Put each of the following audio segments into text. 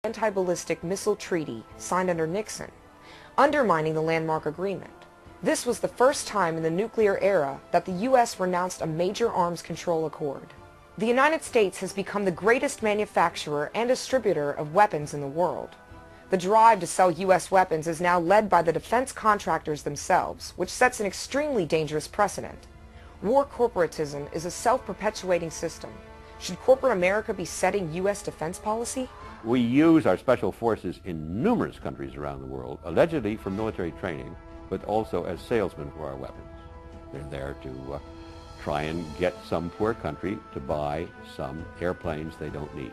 anti-ballistic missile treaty signed under Nixon, undermining the landmark agreement. This was the first time in the nuclear era that the U.S. renounced a major arms control accord. The United States has become the greatest manufacturer and distributor of weapons in the world. The drive to sell U.S. weapons is now led by the defense contractors themselves, which sets an extremely dangerous precedent. War corporatism is a self-perpetuating system. Should corporate America be setting U.S. defense policy? We use our special forces in numerous countries around the world, allegedly for military training, but also as salesmen for our weapons. They're there to try and get some poor country to buy some airplanes they don't need.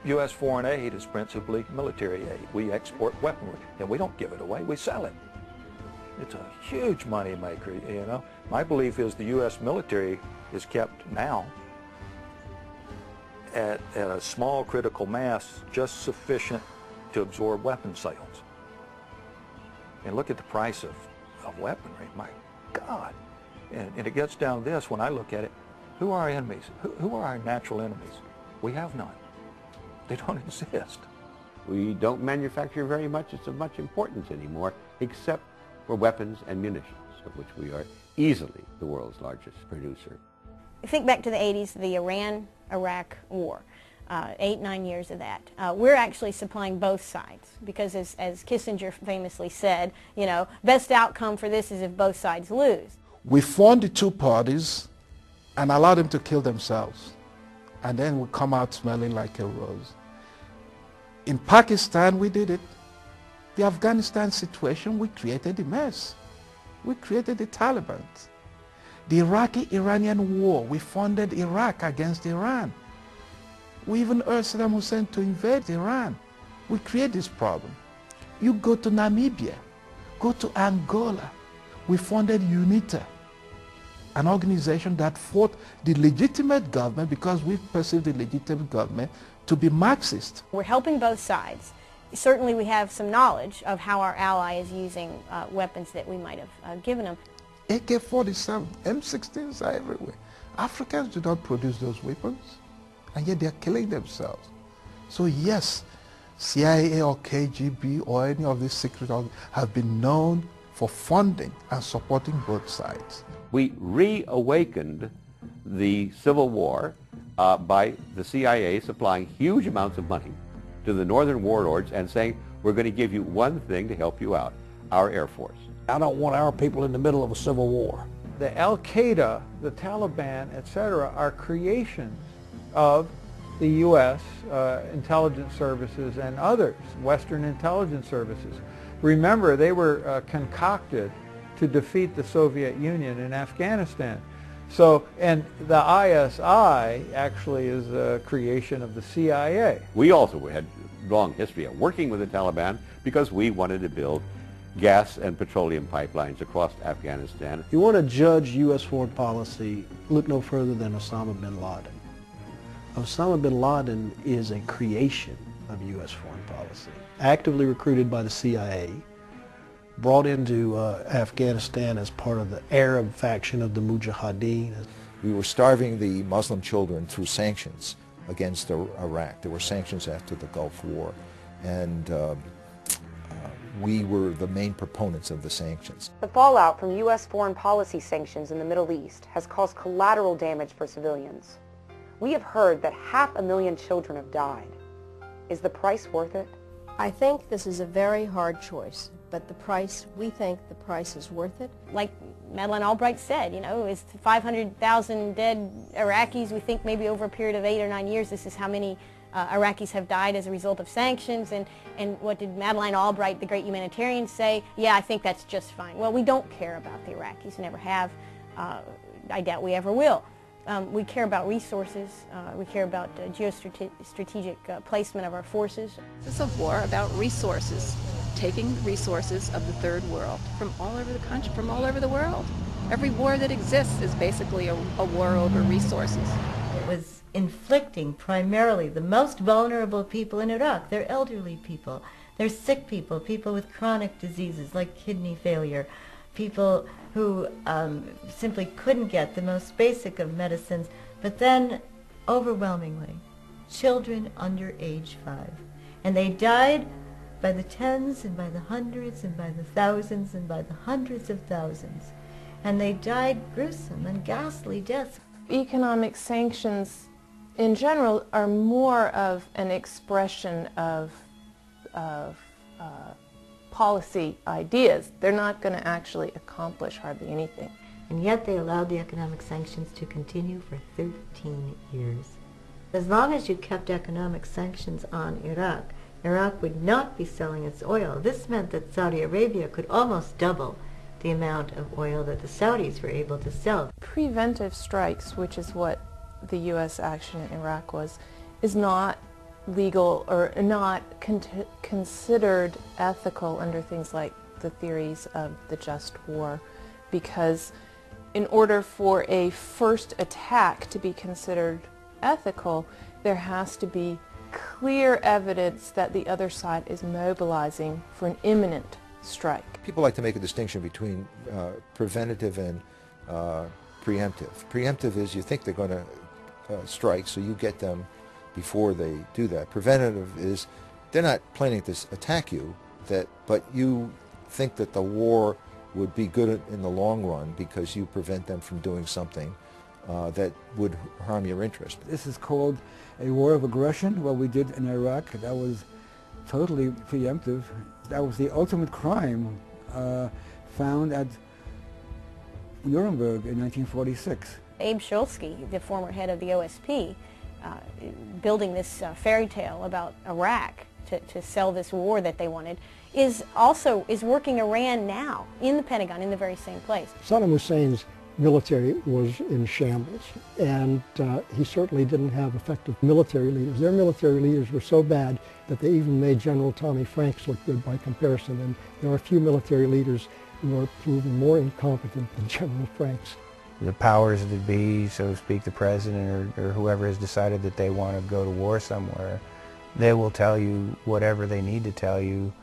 U.S. foreign aid is principally military aid. We export weaponry, and we don't give it away, we sell it. It's a huge money maker, you know. My belief is the U.S. military is kept now at a small critical mass just sufficient to absorb weapon sales. And look at the price of weaponry, my God. And it gets down to this, when I look at it, who are our enemies? Who are our natural enemies? We have none. They don't exist. We don't manufacture very much of much importance anymore, except for weapons and munitions, of which we are easily the world's largest producer. Think back to the 80s, the Iran-Iraq war, 8-9 years of that. We're actually supplying both sides because, as Kissinger famously said, you know, best outcome for this is if both sides lose. We fund the two parties and allow them to kill themselves, and then we come out smelling like a rose. In Pakistan, we did it. The Afghanistan situation, we created a mess. We created the Taliban. The Iraqi-Iranian war, we funded Iraq against Iran. We even urged Saddam Hussein to invade Iran. We create this problem. You go to Namibia, go to Angola. We funded UNITA, an organization that fought the legitimate government because we perceived the legitimate government to be Marxist. We're helping both sides. Certainly we have some knowledge of how our ally is using weapons that we might have given them. AK-47, M16s are everywhere. Africans do not produce those weapons, and yet they are killing themselves. So yes, CIA or KGB or any of these secret organizations have been known for funding and supporting both sides. We reawakened the Civil War by the CIA supplying huge amounts of money to the northern warlords and saying, we're going to give you one thing to help you out, our Air Force. I don't want our people in the middle of a civil war. The Al-Qaeda, the Taliban, etc., are creations of the U.S. intelligence services and others, Western intelligence services. Remember, they were concocted to defeat the Soviet Union in Afghanistan. So, and the ISI actually is a creation of the CIA. We also had a long history of working with the Taliban because we wanted to build gas and petroleum pipelines across Afghanistan. If you want to judge U.S. foreign policy, look no further than Osama bin Laden. Osama bin Laden is a creation of U.S. foreign policy, actively recruited by the CIA, brought into Afghanistan as part of the Arab faction of the Mujahideen. We were starving the Muslim children through sanctions against Iraq. There were sanctions after the Gulf War, and we were the main proponents of the sanctions. The fallout from U.S. foreign policy sanctions in the Middle East has caused collateral damage for civilians. We have heard that 500,000 children have died. Is the price worth it? I think this is a very hard choice, but the price, we think the price is worth it. Like Madeleine Albright said, you know, it's 500,000 dead Iraqis. We think maybe over a period of 8 or 9 years, this is how many Iraqis have died as a result of sanctions. And what did Madeleine Albright, the great humanitarian, say? Yeah, I think that's just fine. Well, we don't care about the Iraqis, never have. I doubt we ever will. We care about resources. We care about geostrategic placement of our forces. This is a war about resources, taking the resources of the third world from all over the country, from all over the world. Every war that exists is basically a war over resources. It was inflicting primarily the most vulnerable people in Iraq. They're elderly people, they're sick people, people with chronic diseases like kidney failure, people who simply couldn't get the most basic of medicines, but then overwhelmingly children under age 5. And they died by the tens and by the hundreds and by the thousands and by the hundreds of thousands. And they died gruesome and ghastly deaths. Economic sanctions in general are more of an expression of policy ideas. They're not going to actually accomplish hardly anything. And yet they allowed the economic sanctions to continue for 13 years. As long as you kept economic sanctions on Iraq, Iraq would not be selling its oil. This meant that Saudi Arabia could almost double the amount of oil that the Saudis were able to sell. Preventive strikes, which is what the U.S. action in Iraq was, is not legal or not considered ethical under things like the theories of the just war, because in order for a first attack to be considered ethical, there has to be clear evidence that the other side is mobilizing for an imminent strike. People like to make a distinction between preventative and preemptive. Preemptive is you think they're going to strike, so you get them before they do that. Preventative is they're not planning to attack you, but you think that the war would be good in the long run because you prevent them from doing something that would harm your interest. This is called a war of aggression, what we did in Iraq. That was totally preemptive. That was the ultimate crime found at Nuremberg in 1946. Abe Shulsky, the former head of the OSP, building this fairy tale about Iraq to sell this war that they wanted, is working Iran now in the Pentagon in the very same place. Saddam Hussein's military was in shambles, and he certainly didn't have effective military leaders. Their military leaders were so bad that they even made General Tommy Franks look good by comparison, and there are a few military leaders who are proven more incompetent than General Franks. The powers that be, so to speak, the president or whoever has decided that they want to go to war somewhere, they will tell you whatever they need to tell you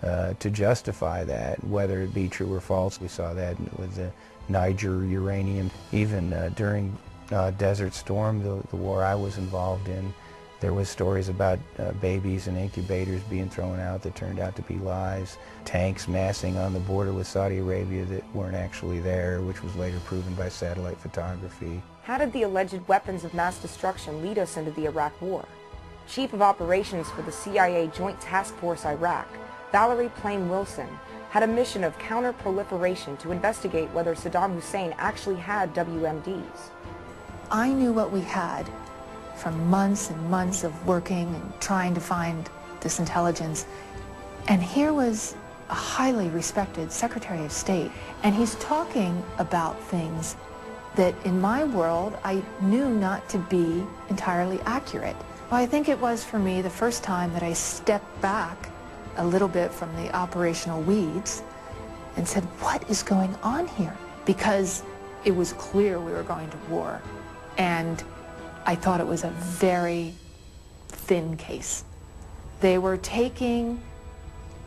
to justify that, whether it be true or false. We saw that with the Niger uranium. Even during Desert Storm, the war I was involved in, there was stories about babies and incubators being thrown out that turned out to be lies. Tanks massing on the border with Saudi Arabia that weren't actually there, which was later proven by satellite photography. How did the alleged weapons of mass destruction lead us into the Iraq War? Chief of Operations for the CIA Joint Task Force Iraq, Valerie Plame Wilson, had a mission of counter-proliferation to investigate whether Saddam Hussein actually had WMDs. I knew what we had from months and months of working and trying to find this intelligence. And here was a highly respected Secretary of State, and he's talking about things that in my world I knew not to be entirely accurate. Well, I think it was for me the first time that I stepped back a little bit from the operational weeds and said, what is going on here? Because it was clear we were going to war, and I thought it was a very thin case. They were taking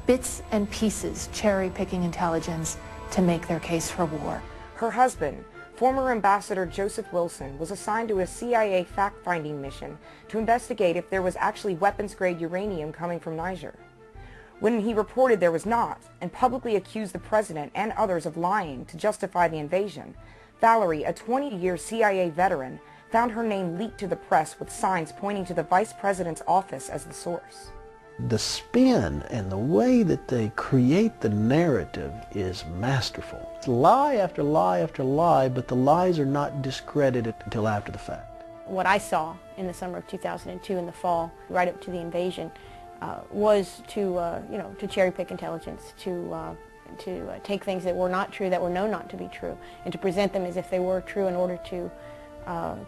bits and pieces, cherry-picking intelligence to make their case for war. Her husband, former Ambassador Joseph Wilson, was assigned to a CIA fact-finding mission to investigate if there was actually weapons-grade uranium coming from Niger. When he reported there was not, and publicly accused the president and others of lying to justify the invasion, Valerie, a 20-year CIA veteran, found her name leaked to the press with signs pointing to the vice president's office as the source. The spin and the way that they create the narrative is masterful. It's lie after lie after lie, but the lies are not discredited until after the fact. What I saw in the summer of 2002 in the fall, right up to the invasion, was to cherry-pick intelligence, to take things that were not true, that were known not to be true, and to present them as if they were true in order to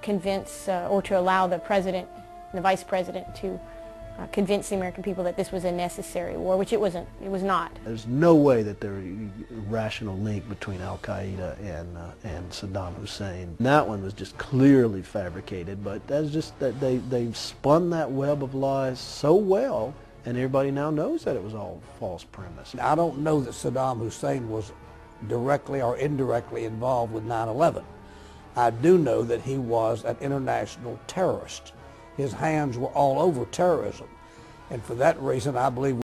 convince or to allow the president and the vice president to convince the American people that this was a necessary war, which it wasn't. It was not. There's no way that there's a rational link between Al-Qaeda and Saddam Hussein. That one was just clearly fabricated, but that's just that they've spun that web of lies so well, and everybody now knows that it was all false premise. I don't know that Saddam Hussein was directly or indirectly involved with 9/11. I do know that he was an international terrorist. His hands were all over terrorism. And for that reason, I believe